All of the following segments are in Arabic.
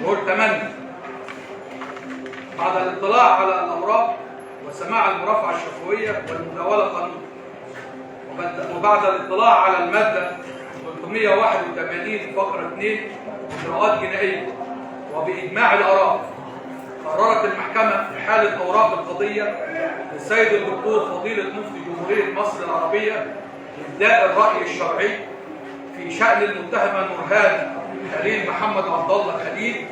وهو التمني بعد الاطلاع على الأوراق وسماع المرافعة الشفوية والمداولة قانونا، وبعد الاطلاع على المادة 381 فقرة 2 إجراءات جنائية، وبإجماع الآراء قررت المحكمة في حالة أوراق القضية للسيد الدكتور فضيلة مفتي جمهورية مصر العربية إبداء الرأي الشرعي في شأن المتهمة نورهان خليل محمد عبد الله خليل،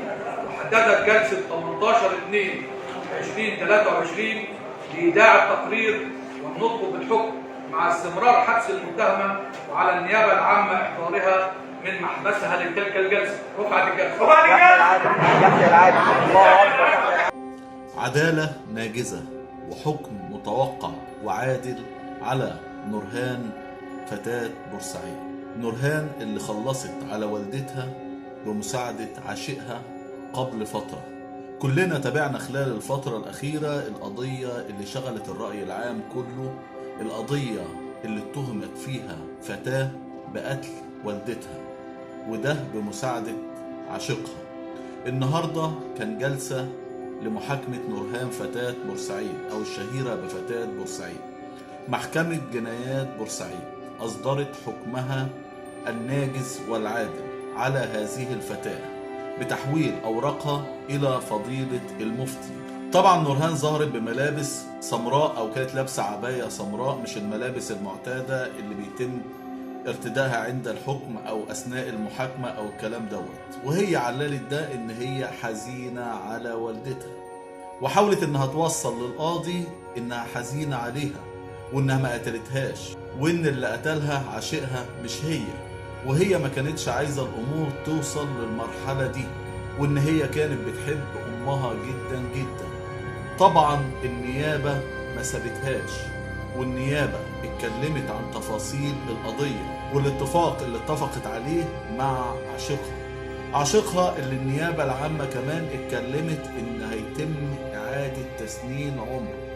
وحددت جلسة 18/2/2023 لإيداع التقرير والنطق بالحكم مع استمرار حبس المتهمة، وعلى النيابة العامة إحضارها من محبسها لتلك الجلسة. رفعت الجلسة. عدالة ناجزة وحكم متوقع وعادل على نورهان فتاة بورسعيد. نورهان اللي خلصت على والدتها بمساعدة عاشقها قبل فترة. كلنا تابعنا خلال الفترة الأخيرة القضية اللي شغلت الرأي العام كله، القضية اللي اتهمت فيها فتاة بقتل والدتها، وده بمساعدة عاشقها. النهاردة كان جلسة لمحاكمة نورهان فتاة بورسعيد أو الشهيرة بفتاة بورسعيد. محكمة جنايات بورسعيد أصدرت حكمها الناجز والعادل على هذه الفتاة بتحويل أوراقها إلى فضيلة المفتي. طبعا نورهان ظهرت بملابس سمراء أو كانت لابسة عباية سمراء، مش الملابس المعتادة اللي بيتم ارتدائها عند الحكم أو أثناء المحاكمة أو الكلام دوت. وهي عللت ده إن هي حزينة على والدتها، وحاولت إنها توصل للقاضي إنها حزينة عليها وإنها ما قتلتهاش، وإن اللي قتلها عاشقها مش هي، وهي ما كانتش عايزة الأمور توصل للمرحلة دي، وإن هي كانت بتحب أمها جدا جدا. طبعا النيابة ما سابتهاش، والنيابة اتكلمت عن تفاصيل القضية والاتفاق اللي اتفقت عليه مع عاشقها اللي النيابة العامة كمان اتكلمت ان هيتم اعادة تسنين عمره،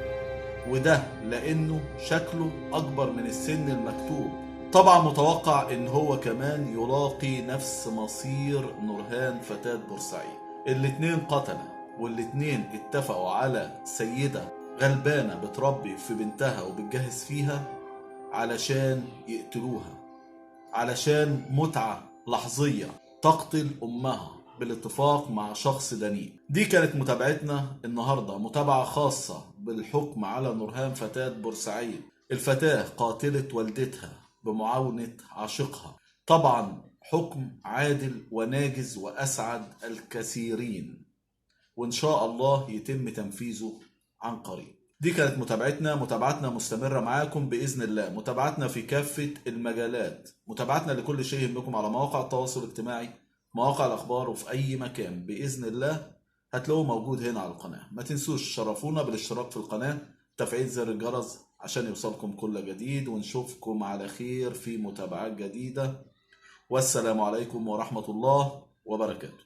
وده لانه شكله اكبر من السن المكتوب. طبعا متوقع ان هو كمان يلاقي نفس مصير نورهان فتاة بورسعيد. الاتنين قتلة، والاتنين اتفقوا على سيدة غلبانة بتربي في بنتها وبتجهز فيها علشان يقتلوها، علشان متعة لحظية تقتل أمها بالاتفاق مع شخص دنيء. دي كانت متابعتنا النهاردة، متابعة خاصة بالحكم على نورهان فتاة بورسعيد، الفتاة قاتلة والدتها بمعاونة عاشقها. طبعا حكم عادل وناجز وأسعد الكثيرين، وإن شاء الله يتم تنفيذه عن قريب. دي كانت متابعتنا مستمرة معاكم بإذن الله، متابعتنا في كافة المجالات، متابعتنا لكل شيء يهمكم على مواقع التواصل الاجتماعي، مواقع الأخبار، وفي أي مكان بإذن الله هتلاقوه موجود هنا على القناة. ما تنسوش شرفونا بالاشتراك في القناة، تفعيل زر الجرس عشان يوصلكم كل جديد، ونشوفكم على خير في متابعات جديدة. والسلام عليكم ورحمة الله وبركاته.